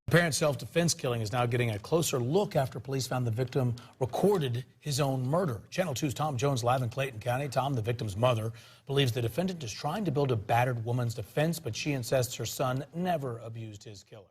Apparent self-defense killing is now getting a closer look after police found the victim recorded his own murder. Channel 2's Tom Jones live in Clayton County. Tom, the victim's mother, believes the defendant is trying to build a battered woman's defense, but she insists her son never abused his killer.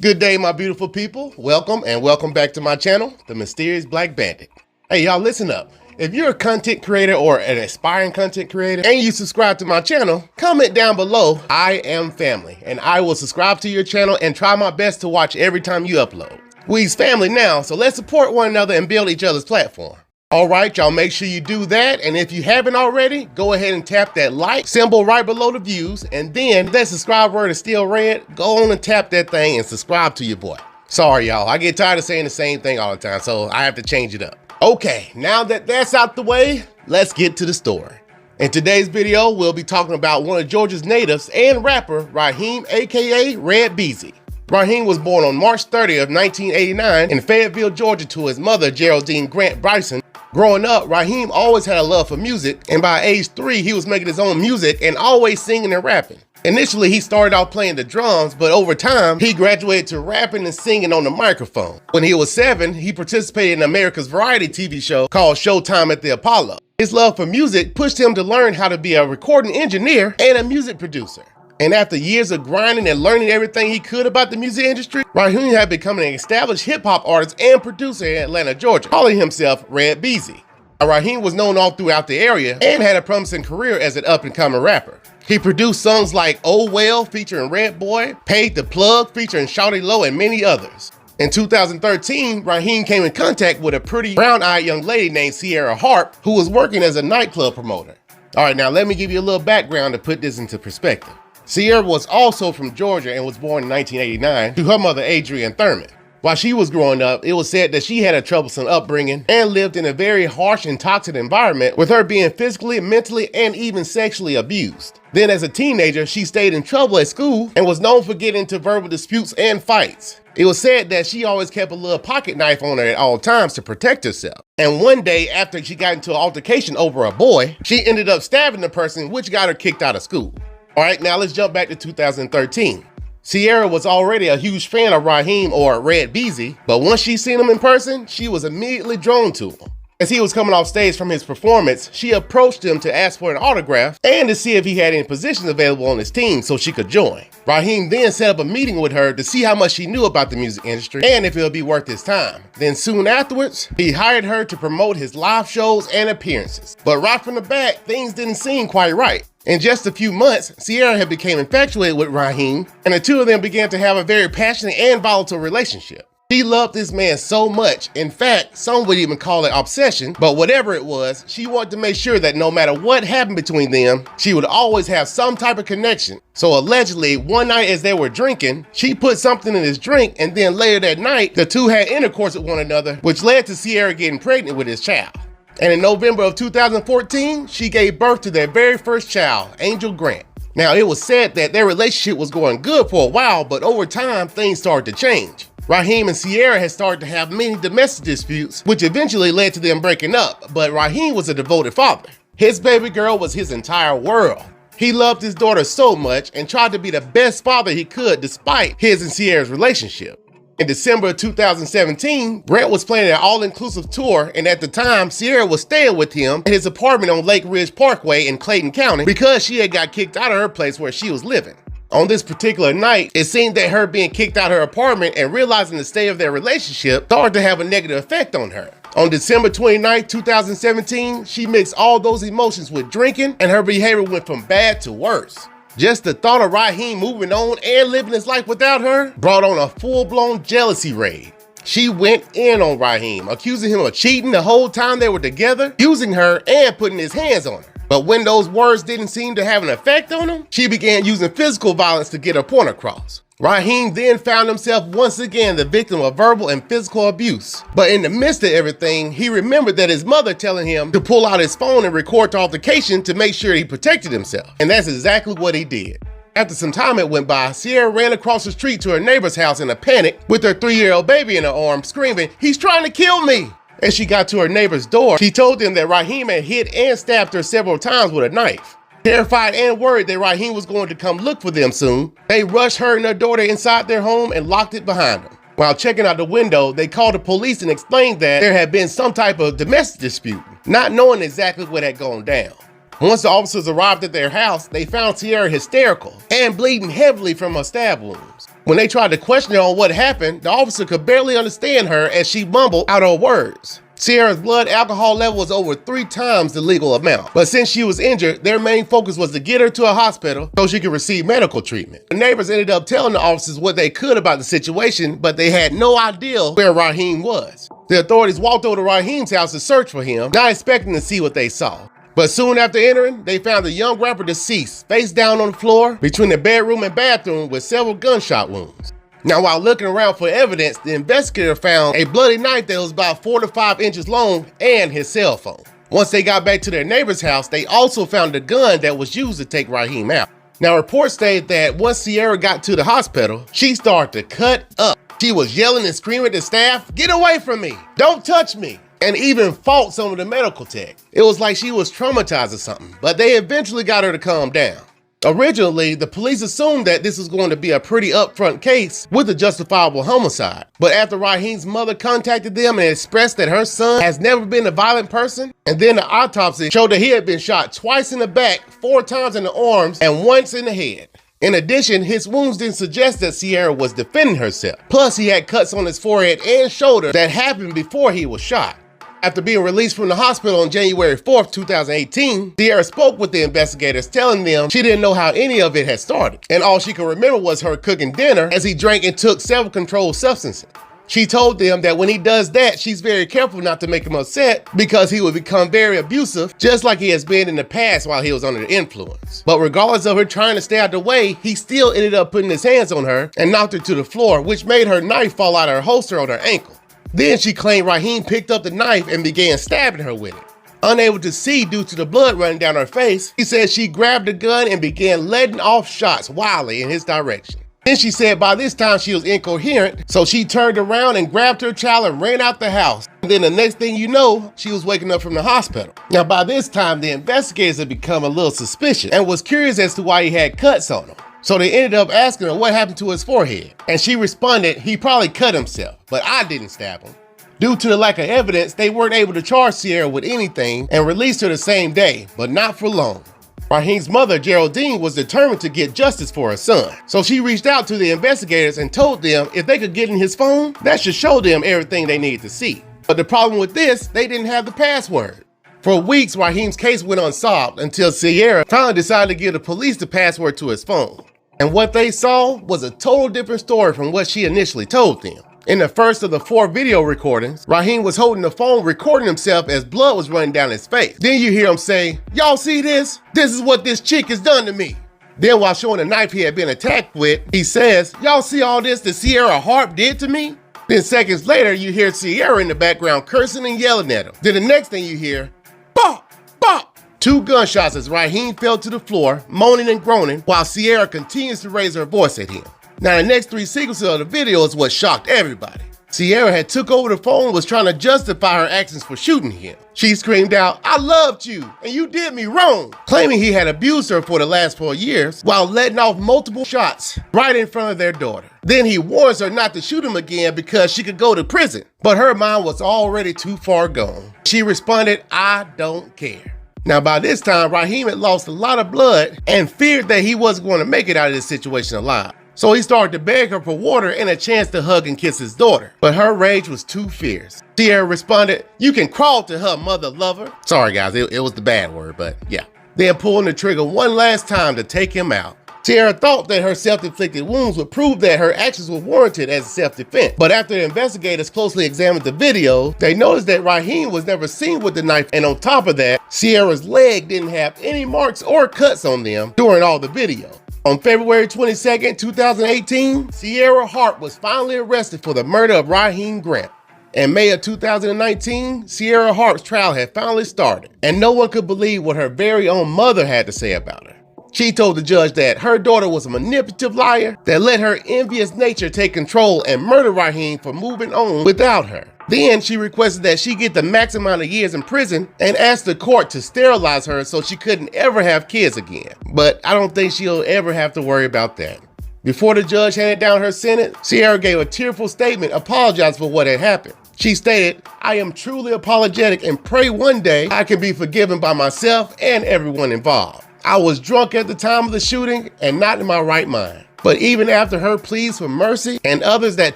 Good day, my beautiful people. Welcome and welcome back to my channel, The Mysterious Black Bandit. Hey, y'all, listen up. If you're a content creator or an aspiring content creator and you subscribe to my channel, comment down below, I am family, and I will subscribe to your channel and try my best to watch every time you upload. We's family now, so let's support one another and build each other's platform. All right, y'all, make sure you do that, and if you haven't already, go ahead and tap that like symbol right below the views, and then if that subscribe word is still red, go on and tap that thing and subscribe to your boy. Sorry, y'all, I get tired of saying the same thing all the time, so I have to change it up. Okay, now that that's out the way, let's get to the story. In today's video, we'll be talking about one of Georgia's natives and rapper, Raheem, aka Red Beezy. Rahim was born on March 30th, 1989 in Fayetteville, Georgia to his mother, Geraldine Grant Bryson. Growing up, Rahim always had a love for music, and by age 3, he was making his own music and always singing and rapping. Initially, he started out playing the drums, but over time, he graduated to rapping and singing on the microphone. When he was 7, he participated in America's variety TV show called Showtime at the Apollo. His love for music pushed him to learn how to be a recording engineer and a music producer. And after years of grinding and learning everything he could about the music industry, Raheem had become an established hip-hop artist and producer in Atlanta, Georgia, calling himself Red Beezy. Raheem was known all throughout the area and had a promising career as an up-and-coming rapper. He produced songs like Oh Well featuring Red Boy, Paid the Plug featuring Shawty Low, and many others. In 2013, Raheem came in contact with a pretty brown-eyed young lady named Ciera Harp, who was working as a nightclub promoter. All right, now let me give you a little background to put this into perspective. Ciera was also from Georgia and was born in 1989 to her mother, Adrienne Thurman. While she was growing up, it was said that she had a troublesome upbringing and lived in a very harsh and toxic environment, with her being physically, mentally, and even sexually abused. Then as a teenager, she stayed in trouble at school and was known for getting into verbal disputes and fights. It was said that she always kept a little pocket knife on her at all times to protect herself. And one day, after she got into an altercation over a boy, she ended up stabbing the person, which got her kicked out of school. All right, now let's jump back to 2013. Ciera was already a huge fan of Raheem, or Red Beezy, but once she seen him in person, she was immediately drawn to him. As he was coming off stage from his performance, she approached him to ask for an autograph and to see if he had any positions available on his team so she could join. Raheem then set up a meeting with her to see how much she knew about the music industry and if it would be worth his time. Then soon afterwards, he hired her to promote his live shows and appearances. But right from the back, things didn't seem quite right. In just a few months, Ciera had become infatuated with Raheem, and the two of them began to have a very passionate and volatile relationship. She loved this man so much, in fact, some would even call it obsession, but whatever it was, she wanted to make sure that no matter what happened between them, she would always have some type of connection. So allegedly, one night as they were drinking, she put something in his drink, and then later that night, the two had intercourse with one another, which led to Ciera getting pregnant with his child. And in November of 2014, she gave birth to their very first child, Angel Grant. Now, it was said that their relationship was going good for a while, but over time, things started to change. Raheem and Ciera had started to have many domestic disputes, which eventually led to them breaking up, but Raheem was a devoted father. His baby girl was his entire world. He loved his daughter so much and tried to be the best father he could despite his and Ciera's relationship. In December of 2017, Grant was planning an all-inclusive tour, and at the time, Ciera was staying with him at his apartment on Lake Ridge Parkway in Clayton County because she had got kicked out of her place where she was living. On this particular night, it seemed that her being kicked out of her apartment and realizing the state of their relationship started to have a negative effect on her. On December 29, 2017, she mixed all those emotions with drinking, and her behavior went from bad to worse. Just the thought of Raheem moving on and living his life without her brought on a full-blown jealousy raid. She went in on Raheem, accusing him of cheating the whole time they were together, using her and putting his hands on her. But when those words didn't seem to have an effect on him, she began using physical violence to get her point across. Raheem then found himself once again the victim of verbal and physical abuse. But in the midst of everything, he remembered that his mother telling him to pull out his phone and record the altercation to make sure he protected himself. And that's exactly what he did. After some time it went by, Ciera ran across the street to her neighbor's house in a panic with her 3-year-old baby in her arms, screaming, "He's trying to kill me!" As she got to her neighbor's door, she told them that Raheem had hit and stabbed her several times with a knife. Terrified and worried that Raheem was going to come look for them soon, they rushed her and her daughter inside their home and locked it behind them. While checking out the window, they called the police and explained that there had been some type of domestic dispute, not knowing exactly what had gone down. Once the officers arrived at their house, they found Ciera hysterical and bleeding heavily from her stab wounds. When they tried to question her on what happened, the officer could barely understand her as she mumbled out her words. Ciera's blood alcohol level was over 3 times the legal amount. But since she was injured, their main focus was to get her to a hospital so she could receive medical treatment. The neighbors ended up telling the officers what they could about the situation, but they had no idea where Raheem was. The authorities walked over to Raheem's house to search for him, not expecting to see what they saw. But soon after entering, they found the young rapper deceased, face down on the floor between the bedroom and bathroom with several gunshot wounds. Now, while looking around for evidence, the investigator found a bloody knife that was about 4 to 5 inches long and his cell phone. Once they got back to their neighbor's house, they also found a gun that was used to take Raheem out. Now, reports state that once Ciera got to the hospital, she started to cut up. She was yelling and screaming at the staff, "Get away from me! Don't touch me!" and even fought some of the medical tech. It was like she was traumatized or something, but they eventually got her to calm down. Originally, the police assumed that this was going to be a pretty upfront case with a justifiable homicide. But after Raheem's mother contacted them and expressed that her son has never been a violent person, and then the autopsy showed that he had been shot twice in the back, 4 times in the arms, and once in the head. In addition, his wounds didn't suggest that Ciera was defending herself. Plus, he had cuts on his forehead and shoulder that happened before he was shot. After being released from the hospital on January 4th, 2018, Ciera spoke with the investigators, telling them she didn't know how any of it had started, and all she could remember was her cooking dinner as he drank and took several controlled substances. She told them that when he does that, she's very careful not to make him upset because he would become very abusive, just like he has been in the past while he was under the influence. But regardless of her trying to stay out the way, he still ended up putting his hands on her and knocked her to the floor, which made her knife fall out of her holster on her ankle. Then she claimed Raheem picked up the knife and began stabbing her with it. Unable to see due to the blood running down her face, he said she grabbed the gun and began letting off shots wildly in his direction. Then she said by this time she was incoherent, so she turned around and grabbed her child and ran out the house. And then the next thing you know, she was waking up from the hospital. Now by this time, the investigators had become a little suspicious and was curious as to why he had cuts on him. So they ended up asking her what happened to his forehead. And she responded, he probably cut himself, but I didn't stab him. Due to the lack of evidence, they weren't able to charge Ciera with anything and released her the same day, but not for long. Raheem's mother, Geraldine, was determined to get justice for her son. So she reached out to the investigators and told them if they could get in his phone, that should show them everything they needed to see. But the problem with this, they didn't have the password. For weeks, Raheem's case went unsolved until Ciera finally decided to give the police the password to his phone. And what they saw was a total different story from what she initially told them. In the first of the 4 video recordings, Raheem was holding the phone recording himself as blood was running down his face. Then you hear him say, "Y'all see this? This is what this chick has done to me." Then while showing the knife he had been attacked with, he says, "Y'all see all this that Ciera Harp did to me?" Then seconds later, you hear Ciera in the background cursing and yelling at him. Then the next thing you hear, "Bop, bop." 2 gunshots as Raheem fell to the floor, moaning and groaning, while Ciera continues to raise her voice at him. Now the next 3 sequences of the video is what shocked everybody. Ciera had took over the phone and was trying to justify her actions for shooting him. She screamed out, "I loved you, and you did me wrong," claiming he had abused her for the last 4 years while letting off multiple shots right in front of their daughter. Then he warns her not to shoot him again because she could go to prison, but her mind was already too far gone. She responded, "I don't care." Now by this time, Raheem had lost a lot of blood and feared that he wasn't going to make it out of this situation alive. So he started to beg her for water and a chance to hug and kiss his daughter. But her rage was too fierce. Ciera responded, "You can crawl to her, mother lover." Sorry guys, it was the bad word, but yeah. Then pulling the trigger one last time to take him out. Ciera thought that her self-inflicted wounds would prove that her actions were warranted as self-defense. But after the investigators closely examined the video, they noticed that Raheem was never seen with the knife, and on top of that, Ciera's leg didn't have any marks or cuts on them during all the video. On February 22nd, 2018, Ciera Harp was finally arrested for the murder of Rahim Grant. In May of 2019, Ciera Harp's trial had finally started, and no one could believe what her very own mother had to say about her. She told the judge that her daughter was a manipulative liar that let her envious nature take control and murder Raheem for moving on without her. Then she requested that she get the max amount of years in prison and asked the court to sterilize her so she couldn't ever have kids again. But I don't think she'll ever have to worry about that. Before the judge handed down her sentence, Ciera gave a tearful statement apologizing for what had happened. She stated, "I am truly apologetic and pray one day I can be forgiven by myself and everyone involved. I was drunk at the time of the shooting and not in my right mind." But even after her pleas for mercy and others that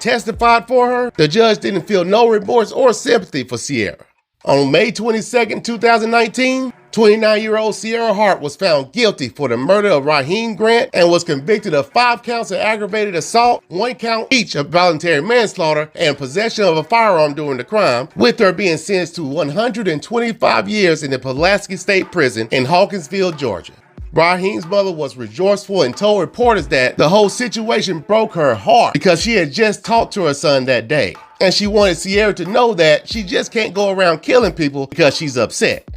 testified for her, the judge didn't feel no remorse or sympathy for Ciera. On May 22nd, 2019, 29-year-old Ciera Harp was found guilty for the murder of Rahim Grant and was convicted of 5 counts of aggravated assault, 1 count each of voluntary manslaughter, and possession of a firearm during the crime, with her being sentenced to 125 years in the Pulaski State Prison in Hawkinsville, Georgia. Raheem's mother was remorseful and told reporters that the whole situation broke her heart because she had just talked to her son that day. And she wanted Ciera to know that she just can't go around killing people because she's upset.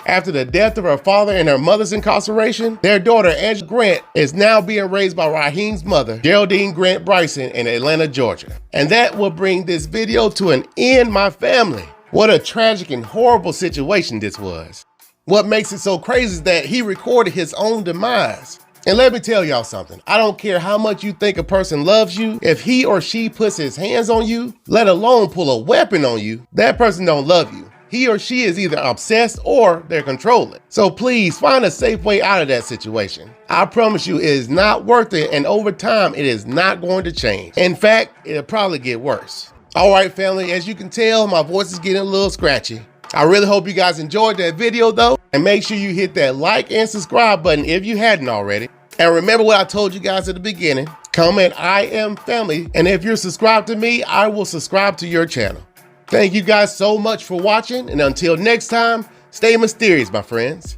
After the death of her father and her mother's incarceration, their daughter, Angela Grant, is now being raised by Raheem's mother, Geraldine Grant Bryson, in Atlanta, Georgia. And that will bring this video to an end, my family. What a tragic and horrible situation this was. What makes it so crazy is that he recorded his own demise. And let me tell y'all something. I don't care how much you think a person loves you. If he or she puts his hands on you, let alone pull a weapon on you, that person don't love you. He or she is either obsessed or they're controlling. So please find a safe way out of that situation. I promise you it is not worth it, and over time it is not going to change. In fact, it'll probably get worse. All right, family, as you can tell, my voice is getting a little scratchy. I really hope you guys enjoyed that video though, and make sure you hit that like and subscribe button if you hadn't already. And remember what I told you guys at the beginning, comment "I am family," and if you're subscribed to me, I will subscribe to your channel. Thank you guys so much for watching, and until next time, stay mysterious, my friends.